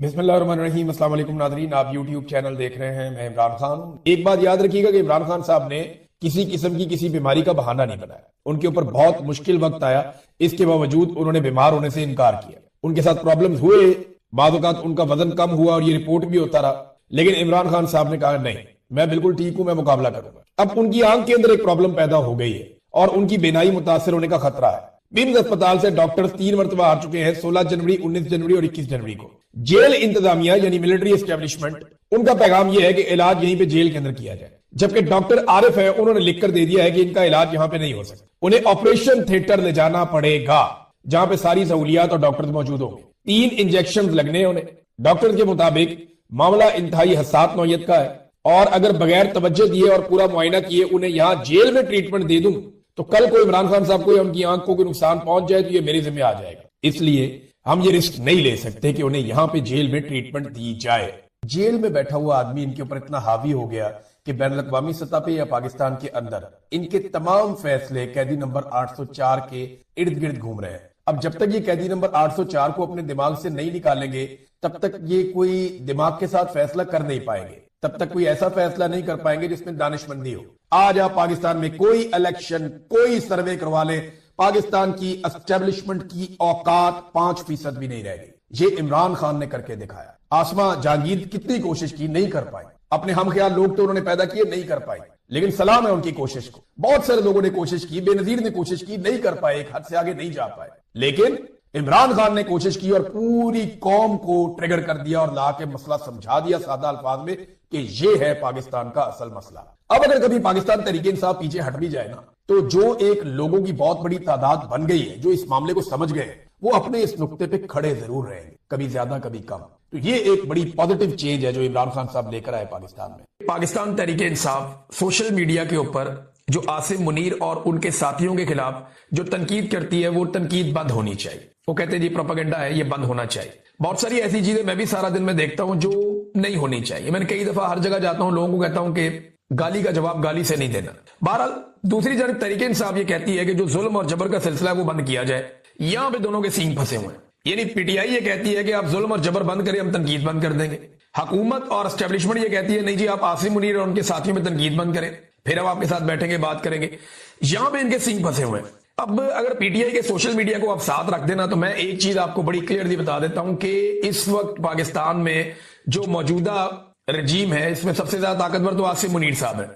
बिस्मिल्लाहिर्रहमानिर्रहीम। अस्सलाम वालेकुम नाज़रीन, आप यूट्यूब चैनल देख रहे हैं। मैं इमरान खान हूं। एक बात याद रखिएगा कि इमरान खान साहब ने किसी किस्म की किसी बीमारी का बहाना नहीं बनाया। उनके ऊपर बहुत मुश्किल वक्त आया, इसके बावजूद उन्होंने बीमार होने से इनकार किया। उनके साथ प्रॉब्लम्स हुए, बाद औक़ात उनका वजन कम हुआ और ये रिपोर्ट भी होता रहा, लेकिन इमरान खान साहब ने कहा नहीं, मैं बिल्कुल ठीक हूं, मैं मुकाबला करूंगा। अब उनकी आंख के अंदर एक प्रॉब्लम पैदा हो गई है और उनकी बेनाई मुतासर होने का खतरा है। बिम्स अस्पताल से डॉक्टर्स 3 मरतबा आ चुके हैं, 16 जनवरी, 19 जनवरी और 21 जनवरी को। जेल इंतजामिया यानी मिलिट्री एस्टेब्लिशमेंट, उनका पैगाम यह है कि इलाज यहीं पे जेल के अंदर किया जाए। जबकि डॉक्टर आरिफ है, उन्होंने लिखकर दे दिया है कि इनका इलाज यहां पे नहीं हो सकता, उन्हें ऑपरेशन थिएटर ले जाना पड़ेगा जहां पे सारी सहूलियात और डॉक्टर्स मौजूद होंगे। 3 इंजेक्शन लगने हैं उन्हें। डॉक्टर के मुताबिक मामला इंतहाई हसास नौयत का है और अगर बगैर तवज्जो दिए और पूरा मुआयना किए उन्हें यहां जेल में ट्रीटमेंट दे दूं तो कल को इमरान खान साहब को या उनकी आंख को कोई नुकसान पहुंच जाए तो ये मेरे जिम्मे आ जाएगा। इसलिए हम ये रिस्क नहीं ले सकते कि उन्हें यहां पे जेल में ट्रीटमेंट दी जाए। जेल में बैठा हुआ आदमी इनके ऊपर इतना हावी हो गया कि बैनुल-अक़वामी सतह पे या पाकिस्तान के अंदर इनके तमाम फैसले कैदी नंबर 804 के इर्द गिर्द घूम रहे हैं। अब जब तक ये कैदी नंबर 804 को अपने दिमाग से नहीं निकालेंगे तब तक ये कोई दिमाग के साथ फैसला कर नहीं पाएंगे, तब तक कोई ऐसा फैसला नहीं कर पाएंगे जिसमें दानिशमंदी हो। आज आप पाकिस्तान में कोई इलेक्शन, कोई सर्वे करवा ले, पाकिस्तान की एस्टेब्लिशमेंट की औकात 5% भी नहीं रह गई। ये इमरान खान ने करके दिखाया। आसमा जहांगीर कितनी कोशिश की, नहीं कर पाई। अपने हम ख्याल लोग तो उन्होंने पैदा किए, नहीं कर पाई, लेकिन सलाम है उनकी कोशिश को। बहुत सारे लोगों ने कोशिश की, बेनजीर ने कोशिश की, नहीं कर पाए, एक हद से आगे नहीं जा पाए। लेकिन इमरान खान ने कोशिश की और पूरी कौम को ट्रिगर कर दिया और ला के मसला समझा दिया सादा अल्फाज में कि ये है पाकिस्तान का असल मसला। अब अगर कभी पाकिस्तान तहरीक इंसाफ पीछे हट भी जाए ना, तो जो एक लोगों की बहुत बड़ी तादाद बन गई है जो इस मामले को समझ गए, वो अपने इस नुक्ते पे खड़े जरूर रहेंगे, कभी ज्यादा कभी कम। तो ये एक बड़ी पॉजिटिव चेंज है जो इमरान खान साहब लेकर आए पाकिस्तान में। पाकिस्तान तहरीक इंसाफ सोशल मीडिया के ऊपर जो आसिम मुनीर और उनके साथियों के खिलाफ जो तनकीद करती है, वो तनकीद बंद होनी चाहिए। वो कहते हैं जी प्रोपेगेंडा है, ये बंद होना चाहिए। बहुत सारी ऐसी चीजें मैं भी सारा दिन में देखता हूं जो नहीं होनी चाहिए। मैंने कई दफा हर जगह जाता हूं, लोगों को कहता हूं कि गाली का जवाब गाली से नहीं देना। बहरहाल दूसरी जानब तहरीक इंसाफ ये कहती है कि जो जुल्म और जबर का सिलसिला है वो बंद किया जाए। यहां पे दोनों के सींग फंसे हुए हैं। यानी पीटीआई ये कहती है कि आप जुल्म और जबर बंद करें, हम तनकीद बंद कर देंगे। हुकूमत और एस्टेब्लिशमेंट ये कहती है नहीं जी, आप आसिम मुनीर और उनके साथियों में तनकीद बंद करें, फिर हम आपके साथ बैठेंगे, बात करेंगे। यहां पे इनके सींग फंसे हुए हैं। अब अगर पीटीआई के सोशल मीडिया को आप साथ रख देना, तो मैं एक चीज आपको बड़ी क्लियरली बता देता हूं कि इस वक्त पाकिस्तान में जो मौजूदा रजीम है, इसमें सबसे ज्यादा ताकतवर तो आसिम मुनीर साहब है।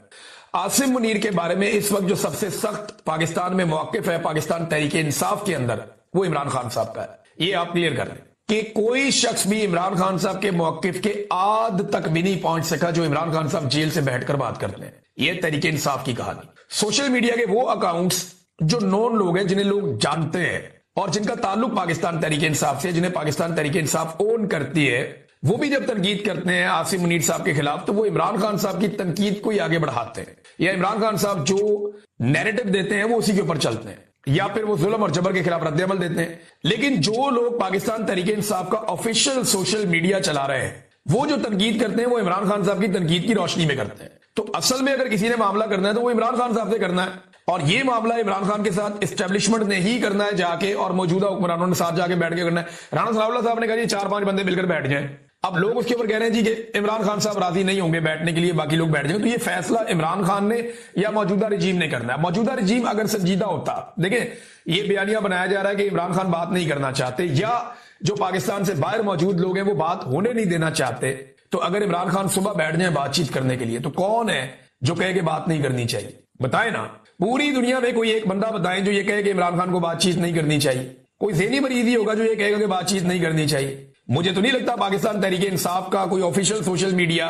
आसिम मुनीर के बारे में इस वक्त जो सबसे सख्त पाकिस्तान में मौकिफ है पाकिस्तान तहरीक इंसाफ के अंदर, वो इमरान खान साहब का है। ये आप क्लियर कर लें कि कोई शख्स भी इमरान खान साहब के मौकिफ के आद तक भी नहीं पहुंच सका जो इमरान खान साहब जेल से बैठकर बात करते हैं। यह तहरीक इंसाफ की कहानी। सोशल मीडिया के वो अकाउंट्स जो नॉन लोग हैं, जिन्हें लोग जानते हैं और जिनका ताल्लुक पाकिस्तान तहरीक इंसाफ से, जिन्हें पाकिस्तान तहरीक इंसाफ ओन करती है, वो भी जब तनकीद करते हैं आसिम मुनीर साहब के खिलाफ, तो वो इमरान खान साहब की तनकीद को ही आगे बढ़ाते हैं, या इमरान खान साहब जो नैरेटिव देते हैं वो उसी के ऊपर चलते हैं, या फिर वो जुल्म और जबर के खिलाफ रद्द-ए-अमल देते हैं। लेकिन जो लोग पाकिस्तान तहरीक इंसाफ का ऑफिशियल सोशल मीडिया चला रहे हैं, वो जो तनकीद करते हैं वो इमरान खान साहब की तनकीद की रोशनी में करते हैं। तो असल में अगर किसी ने मामला करना है तो वो इमरान खान साहब से करना है, और ये मामला इमरान खान के साथ एस्टेब्लिशमेंट ने ही करना है जाके, और मौजूदा हुक्मरानों ने साथ जाके बैठ के करना है। राणा सनाउल्लाह साहब ने कहा जी 4-5 बंदे मिलकर बैठ जाएं। अब लोग उसके ऊपर कह रहे हैं जी कि इमरान खान साहब राजी नहीं होंगे बैठने के लिए, बाकी लोग बैठ जाएंगे। तो ये फैसला इमरान खान ने या मौजूदा रजीम ने करना है। मौजूदा रजीम अगर संजीदा होता, देखें ये बयानिया बनाया जा रहा है कि इमरान खान बात नहीं करना चाहते, या जो पाकिस्तान से बाहर मौजूद लोग हैं वो बात होने नहीं देना चाहते, तो अगर इमरान खान सुबह बैठ जाए बातचीत करने के लिए, तो कौन है जो कहे कि बात नहीं करनी चाहिए? बताए ना, पूरी दुनिया में कोई एक बंदा बताएं जो ये कहे कि इमरान खान को बातचीत नहीं करनी चाहिए। कोई ज़हनी मरीज ही होगा जो ये कहेगा कि बातचीत नहीं करनी चाहिए। मुझे तो नहीं लगता पाकिस्तान तहरीक इंसाफ का कोई ऑफिशियल सोशल मीडिया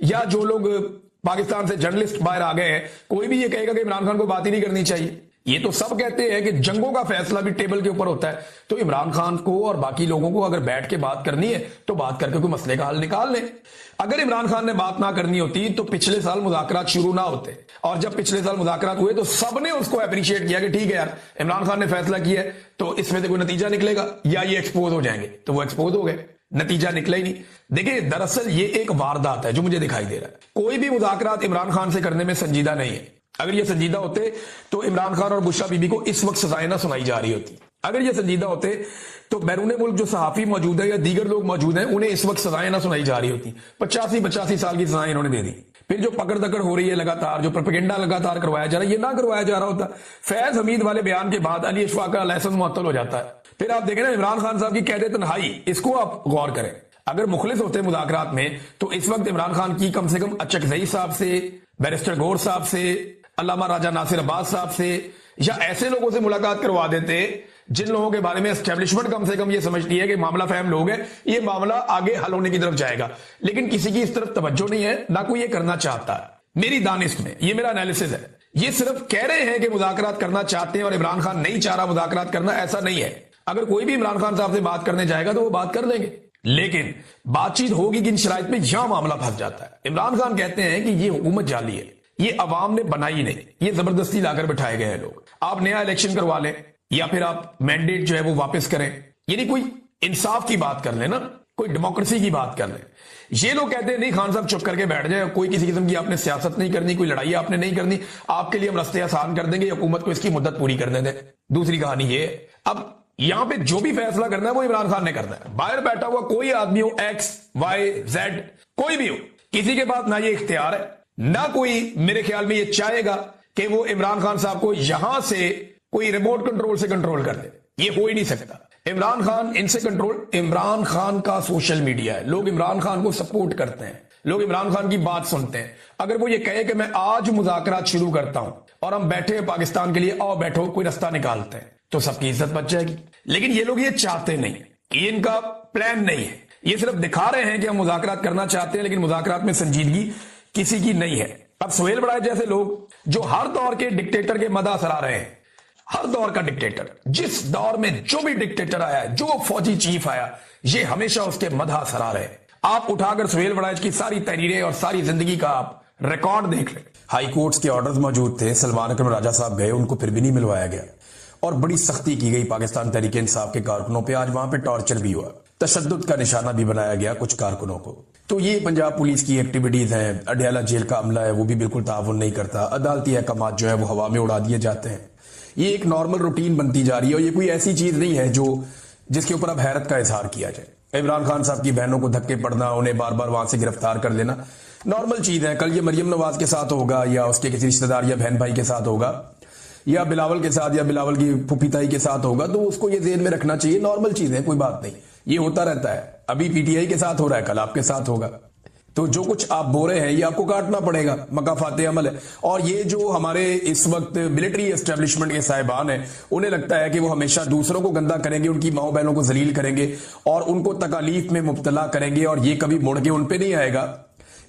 या जो लोग पाकिस्तान से जर्नलिस्ट बाहर आ गए हैं, कोई भी ये कहेगा कि इमरान खान को बात ही नहीं करनी चाहिए। ये तो सब कहते हैं कि जंगों का फैसला भी टेबल के ऊपर होता है। तो इमरान खान को और बाकी लोगों को अगर बैठ के बात करनी है तो बात करके कोई मसले का हल निकाल लें। अगर इमरान खान ने बात ना करनी होती तो पिछले साल मुज़ाकरात शुरू ना होते, और जब पिछले साल मुज़ाकरात हुए तो सबने उसको अप्रिशिएट किया कि ठीक है यार, इमरान खान ने फैसला किया है तो इसमें से कोई नतीजा निकलेगा या ये एक्सपोज हो जाएंगे। तो वो एक्सपोज हो गए, नतीजा निकला ही नहीं। देखिए दरअसल ये एक वारदात है जो मुझे दिखाई दे रहा है। कोई भी मुज़ाकरात इमरान खान से करने में संजीदा नहीं है। अगर ये संजीदा होते तो इमरान खान और बुशरा बीबी को इस वक्त सजाएं ना सुनाई जा रही होती। अगर ये संजीदा होते तो बैरून मुल्क जो सहाफी मौजूद है या दीगर लोग मौजूद हैं उन्हें इस वक्त सजाएं ना सुनाई जा रही होती। 85 साल की सजाएं इन्होंने दे दी। फिर जो पकड़ दकड़ हो रही है लगातार, जो प्रोपेगेंडा लगातार करवाया जा रहा है, ये ना करवाया जा रहा होता। फैज हमीद वाले बयान के बाद अली अशफाक का लाइसेंस मुअत्तल हो जाता है। फिर आप देखें ना इमरान खान साहब की कैद तन्हाई, इसको आप गौर करें। अगर मुखलिस होते मुज़ाकरात में तो इस वक्त इमरान खान की कम से कम अचकजई साहब से, बैरिस्टर गौर साहब से, अल्लामा राजा नासिर अब्बास साहब से या ऐसे लोगों से मुलाकात करवा देते जिन लोगों के बारे में एस्टेब्लिशमेंट कम से कम ये समझती है कि मामला फहम लोग हैं, ये मामला आगे हल होने की तरफ जाएगा। लेकिन किसी की इस तरफ तवज्जो नहीं है, ना कोई ये करना चाहता है। मेरी दानिश में ये मेरा एनालिसिस है। ये सिर्फ कह रहे हैं कि मुज़ाकरात करना चाहते हैं और इमरान खान नहीं चाह रहा मुज़ाकरात करना, ऐसा नहीं है। अगर कोई भी इमरान खान साहब से बात करने जाएगा तो वो बात कर लेंगे, लेकिन बातचीत होगी किन शराइत में, यहां मामला फंस जाता है। इमरान खान कहते हैं कि ये हुकूमत जाली है, ये अवाम ने बनाई नहीं, ये जबरदस्ती लाकर बिठाए गए हैं लोग। आप नया इलेक्शन करवा लें या फिर आप मैंडेट जो है वो वापस करें, यानी कोई इंसाफ की बात कर लें ना, कोई डेमोक्रेसी की बात कर लें। ये लोग कहते हैं नहीं खान साहब चुप करके बैठ जाए, कोई किसी किस्म की आपने सियासत नहीं करनी, कोई लड़ाई आपने नहीं करनी, आपके लिए हम रास्ते आसान कर देंगे, हुकूमत को इसकी मुद्दत पूरी करने दें। दूसरी कहानी ये, अब यहां पे जो भी फैसला करना है वो इमरान खान ने करना है। बाहर बैठा हुआ कोई आदमी हो, एक्स वाई जेड कोई भी हो, किसी के पास ना ये इख्तियार है, ना कोई मेरे ख्याल में ये चाहेगा कि वो इमरान खान साहब को यहां से कोई रिमोट कंट्रोल से कंट्रोल कर दे। ये हो ही नहीं सकता। इमरान खान इनसे कंट्रोल, इमरान खान का सोशल मीडिया है, लोग इमरान खान को सपोर्ट करते हैं, लोग इमरान खान की बात सुनते हैं। अगर वो ये कहे कि मैं आज मुज़ाकरात शुरू करता हूं और हम बैठे हैं पाकिस्तान के लिए, आओ बैठो, कोई रास्ता निकालते हैं, तो सबकी इज्जत बच जाएगी। लेकिन ये लोग ये चाहते नहीं, ये इनका प्लान नहीं है। ये सिर्फ दिखा रहे हैं कि हम मुज़ाकरात करना चाहते हैं, लेकिन मुज़ाकरात में संजीदगी किसी की नहीं है। अब सुहेल बड़ाई जैसे लोग जो हर दौर के डिक्टेटर के मदा सरा रहे हैं, हर दौर का डिक्टेटर, जिस दौर में जो भी डिक्टेटर आया, जो फौजी चीफ आया, ये हमेशा उसके मदा सरा रहे। आप उठाकर सुहेल बड़ाइच की सारी तहरीरें और सारी जिंदगी का आप रिकॉर्ड देख लें। हाई कोर्ट्स के ऑर्डर्स मौजूद थे, सलमान अकरम राजा साहब गए, उनको फिर भी नहीं मिलवाया गया और बड़ी सख्ती की गई पाकिस्तान तहरीक इंसाफ के कारकुनों पे। आज वहां पे टॉर्चर भी हुआ, तशद्दुद का निशाना भी बनाया गया कुछ कारकुनों को। तो ये पंजाब पुलिस की एक्टिविटीज हैं। अडयाला जेल का अमला है वो भी बिल्कुल ताउन नहीं करता, अदालती अहकाम जो है वो हवा में उड़ा दिए जाते हैं। ये एक नॉर्मल रूटीन बनती जा रही है और ये कोई ऐसी चीज नहीं है जो जिसके ऊपर अब हैरत का इजहार किया जाए। इमरान खान साहब की बहनों को धक्के पड़ना, उन्हें बार बार वहां से गिरफ्तार कर लेना नॉर्मल चीज है। कल ये मरियम नवाज के साथ होगा या उसके किसी रिश्तेदार या बहन भाई के साथ होगा या बिलावल के साथ या बिलावल की फुफीताई के साथ होगा, तो उसको ये जेहन में रखना चाहिए, नॉर्मल चीज है, कोई बात नहीं, ये होता रहता है। अभी पीटीआई के साथ हो रहा है, कल आपके साथ होगा। तो जो कुछ आप बोल रहे हैं ये आपको काटना पड़ेगा, मकाफाते अमल है। और ये जो हमारे इस वक्त मिलिट्री एस्टेब्लिशमेंट के साहिबान हैं, उन्हें लगता है कि वो हमेशा दूसरों को गंदा करेंगे, उनकी माओ बहनों को जलील करेंगे और उनको तकालीफ में मुब्तला करेंगे और ये कभी मुड़ के उन पे नहीं आएगा।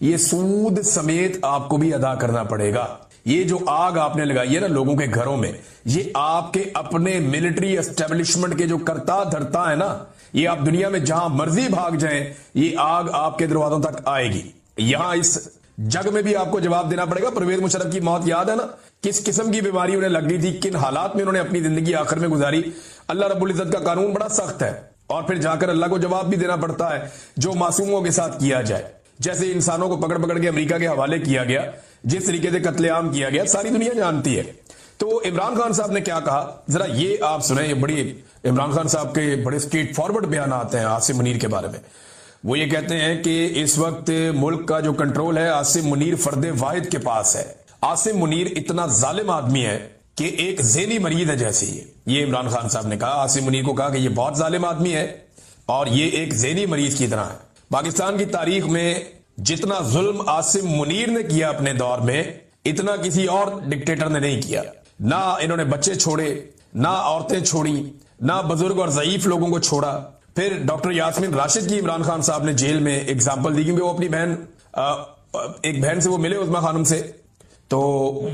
ये सूद समेत आपको भी अदा करना पड़ेगा। ये जो आग आपने लगाई है ना लोगों के घरों में, ये आपके अपने मिलिट्री एस्टेब्लिशमेंट के जो करता धरता है ना, ये आप दुनिया में जहां मर्जी भाग जाएं, ये आग आपके दरवाजों तक आएगी। यहां इस जग में भी आपको जवाब देना पड़ेगा। परवेज मुशर्रफ की मौत याद है ना, किस किस्म की बीमारी उन्हें लग गई थी, किन हालात में उन्होंने अपनी जिंदगी आखिर में गुजारी। अल्लाह रब्बुल इज्जत का कानून बड़ा सख्त है और फिर जाकर अल्लाह को जवाब भी देना पड़ता है जो मासूमों के साथ किया जाए। जैसे इंसानों को पकड़ पकड़ के अमेरिका के हवाले किया गया, जिस तरीके से कत्लेआम किया गया, सारी दुनिया जानती है। तो इमरान खान साहब ने क्या कहा, जरा ये आप सुने। ये बड़ी इमरान खान साहब के बड़े स्ट्रेट फॉरवर्ड बयान आते हैं आसिम मुनीर के बारे में। वो ये कहते हैं कि इस वक्त मुल्क का जो कंट्रोल है आसिम मुनीर फर्दे वाहिद के पास है। आसिम मुनीर इतना जालिम आदमी है कि एक ज़हनी मरीज है जैसे ये इमरान खान साहब ने कहा। आसिम मुनीर को कहा कि ये बहुत जालिम आदमी है और ये एक ज़हनी मरीज की तरह है। पाकिस्तान की तारीख में जितना जुल्म आसिम मुनीर ने किया अपने दौर में, इतना किसी और डिक्टेटर ने नहीं किया। ना इन्होंने बच्चे छोड़े, ना औरतें छोड़ी, ना बुजुर्ग और ज़ईफ लोगों को छोड़ा। फिर डॉक्टर यास्मीन राशिद की इमरान खान साहब ने जेल में एग्जाम्पल दी, क्योंकि वो अपनी बहन एक बहन से वो मिले उस्मा खानम से, तो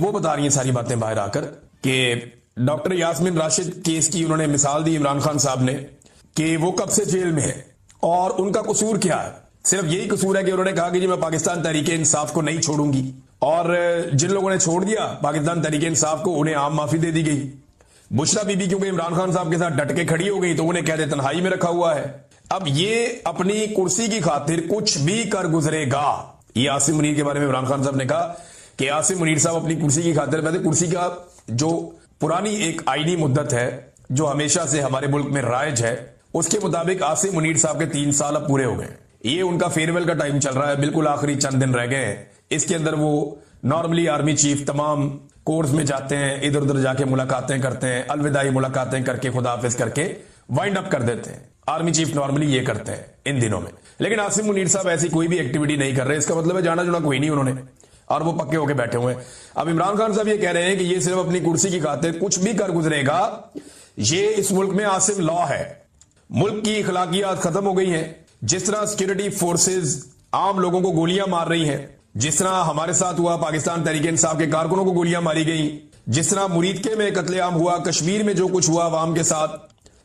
वो बता रही हैं सारी बातें बाहर आकर कि डॉक्टर यास्मीन राशिद केस की उन्होंने मिसाल दी इमरान खान साहब ने कि वो कब से जेल में है और उनका कसूर क्या है। सिर्फ यही कसूर है कि उन्होंने कहा कि जी मैं पाकिस्तान तहरीक इंसाफ को नहीं छोड़ूंगी, और जिन लोगों ने छोड़ दिया पाकिस्तान तहरीक इंसाफ को, उन्हें आम माफी दे दी गई। बुशरा बीबी क्योंकि इमरान खान साहब के साथ डट के खड़ी हो गई तो उन्हें कहते तन्हाई में रखा हुआ है। अब ये अपनी कुर्सी की खातिर कुछ भी कर गुजरेगा। ये आसिम मुनीर के बारे में इमरान खान साहब ने कहा कि आसिम मुनीर साहब अपनी कुर्सी की खातिर, वैसे कुर्सी का जो पुरानी एक आईनी मुद्दत है जो हमेशा से हमारे मुल्क में राइज है, उसके मुताबिक आसिम मुनीर साहब के 3 साल अब पूरे हो गए। ये उनका फेयरवेल का टाइम चल रहा है, बिल्कुल आखिरी चंद दिन रह गए हैं। इसके अंदर वो नॉर्मली आर्मी चीफ तमाम कोर्स में जाते हैं, इधर उधर जाके मुलाकातें करते हैं, अलविदाई मुलाकातें करके खुदा हाफिज करके वाइंड अप कर देते हैं। आर्मी चीफ नॉर्मली ये करते हैं इन दिनों में। लेकिन आसिम मुनीर साहब ऐसी कोई भी एक्टिविटी नहीं कर रहे। इसका मतलब है जाना जुना कोई नहीं उन्होंने, और वो पक्के होके बैठे हुए हैं। अब इमरान खान साहब ये कह रहे हैं कि ये सिर्फ अपनी कुर्सी की खातिर कुछ भी कर गुजरेगा। ये इस मुल्क में आसिम लॉ है, मुल्क की इखलाकियात खत्म हो गई हैं। जिस तरह सिक्योरिटी फोर्सेज आम लोगों को गोलियां मार रही हैं, जिस तरह हमारे साथ हुआ पाकिस्तान तहरीक इंसाफ के कारकुनों को गोलियां मारी गई, जिस तरह मुरीदके में कत्लेआम हुआ, कश्मीर में जो कुछ हुआ अवाम के साथ,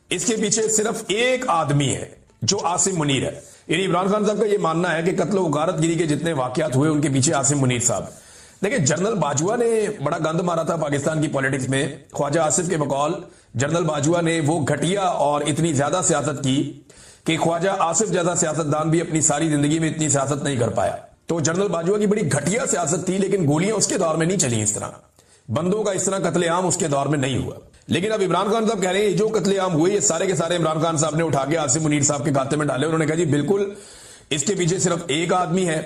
इसके पीछे सिर्फ एक आदमी है जो आसिम मुनीर है। यानी इमरान खान साहब का यह मानना है कि कत्ल और गारतगिरी के जितने वाकयात हुए उनके पीछे आसिम मुनीर साहब। देखिए, जनरल बाजवा ने बड़ा गंद मारा था पाकिस्तान की पॉलिटिक्स में। ख्वाजा आसिफ के बकौल जनरल बाजवा ने वो घटिया और इतनी ज्यादा सियासत की कि ख्वाजा आसिफ जैसा सियासतदान भी अपनी सारी जिंदगी में इतनी सियासत नहीं कर पाया। तो जनरल बाजवा की बड़ी घटिया सियासत थी, लेकिन गोलियां उसके दौर में नहीं चली। इस तरह बंदों का इस तरह कत्लेआम उसके दौर में नहीं हुआ। लेकिन अब इमरान खान साहब कह रहे हैं जो कत्लेआम हुए ये सारे के सारे इमरान खान साहब ने उठा के आसिम मुनीर साहब के खाते में डाले। उन्होंने कहा जी बिल्कुल इसके पीछे सिर्फ एक आदमी है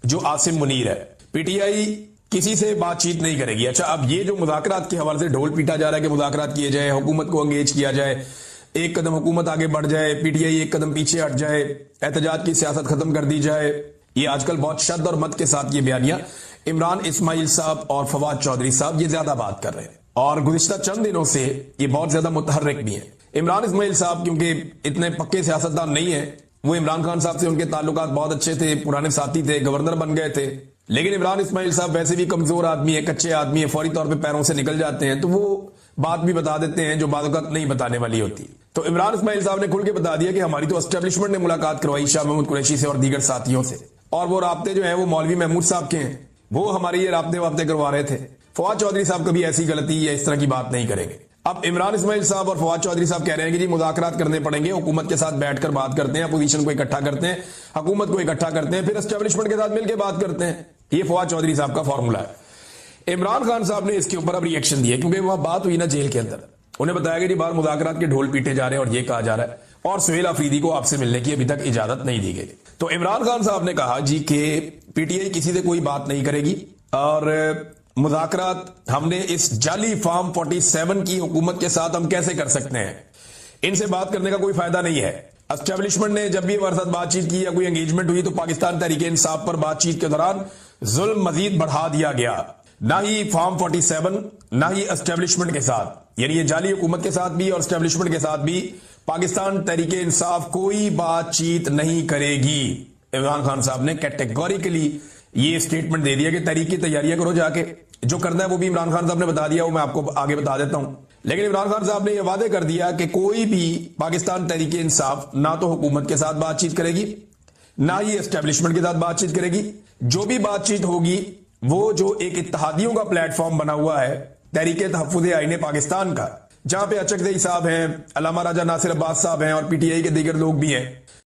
जो आसिम मुनीर है। पीटीआई किसी से बातचीत नहीं करेगी। अच्छा, अब ये जो मुज़ाकरात के हवाले से ढोल पीटा जा रहा है कि मुज़ाकरात किए जाए, हुकूमत को अंगेज किया जाए, एक कदम हुकूमत आगे बढ़ जाए, पीटीआई एक कदम पीछे हट जाए, एहतजाज की सियासत खत्म कर दी जाए, ये आजकल बहुत शद्द और मत के साथ ये बयानियां इमरान इस्माइल साहब और फवाद चौधरी साहब ये ज्यादा बात कर रहे हैं, और गुज़िश्ता चंद दिनों से ये बहुत ज्यादा मुतहर्रिक भी है। इमरान इस्माइल साहब क्योंकि इतने पक्के सियासतदान नहीं है, वो इमरान खान साहब से उनके ताल्लुकात बहुत अच्छे थे, पुराने साथी थे, गवर्नर बन गए थे। लेकिन इमरान इस्माइल साहब वैसे भी कमजोर आदमी है, कच्चे आदमी है, फौरी तौर पे पैरों से निकल जाते हैं, तो वो बात भी बता देते हैं जो बात नहीं बताने वाली होती। तो इमरान इस्माइल साहब ने खुल के बता दिया कि हमारी तो एस्टेब्लिशमेंट ने मुलाकात करवाई शाह महमूद कुरैशी से और दीगर साथियों से, और वो राब्ते जो है वो मौलवी महमूद साहब के हैं, वो हमारी ये राब्ते वाब्ते करवा रहे थे। फवाद चौधरी साहब कभी ऐसी गलती या इस तरह की बात नहीं करेंगे। अब इमरान इस्माइल साहब और फवाद चौधरी साहब कह रहे हैं कि जी मुज़ाकरात करने पड़ेंगे, हुकूमत के साथ बैठकर बात करते हैं, अपोजिशन को इकट्ठा करते हैं, हुकूमत को इकट्ठा करते हैं, फिर एस्टेब्लिशमेंट के साथ मिलकर बात करते हैं। ये फवाद चौधरी साहब का फॉर्मूला है। इमरान खान साहब ने इसके ऊपर अब रिएक्शन दिया, क्योंकि वहां बात हुई ना जेल के अंदर, उन्हें बताया कि जी बाहर मुज़ाकरात के ढोल पीटे जा रहे हैं और ये कहा जा रहा है, और सुहेल अफरीदी को आपसे मिलने की अभी तक इजाजत नहीं दी गई। तो इमरान खान साहब ने कहा जी कि पीटीआई किसी से कोई बात नहीं करेगी, और मुज़ाकरात हमने इस जाली फार्म 47 की हुकूमत के साथ हम कैसे कर सकते हैं, इनसे बात करने का कोई फायदा नहीं है। एस्टेब्लिशमेंट ने जब भी हमारे साथ बातचीत की या कोई एंगेजमेंट हुई तो पाकिस्तान तहरीक इंसाफ पर बातचीत के दौरान जुल्म मजीद बढ़ा दिया गया, ना ही फार्म 47 ना ही एस्टेब्लिशमेंट के साथ, यानी ये जाली हुकूमत के साथ भी और एस्टेब्लिशमेंट के साथ भी पाकिस्तान तहरीक इंसाफ कोई बातचीत नहीं करेगी। इमरान खान साहब ने कैटेगोरिकली ये स्टेटमेंट दे दिया कि तहरीक की तैयारियां करो, जाके जो करना है वो भी इमरान खान साहब ने बता दिया, वो मैं आपको आगे बता देता हूं। लेकिन इमरान खान साहब ने यह वादे कर दिया कि कोई भी पाकिस्तान तहरीक इंसाफ ना तो हुकूमत के साथ बातचीत करेगी ना ही एस्टेब्लिशमेंट के साथ बातचीत करेगी। जो भी बातचीत होगी वो जो एक इत्तेहादियों का प्लेटफॉर्म बना हुआ है तहरीक तहफ्फुज़ आईन पाकिस्तान का, जहां पे अचकज़ई साहब हैं, अल्लामा राजा नासिर अब्बास साहब हैं और पीटीआई के दीगर लोग भी हैं,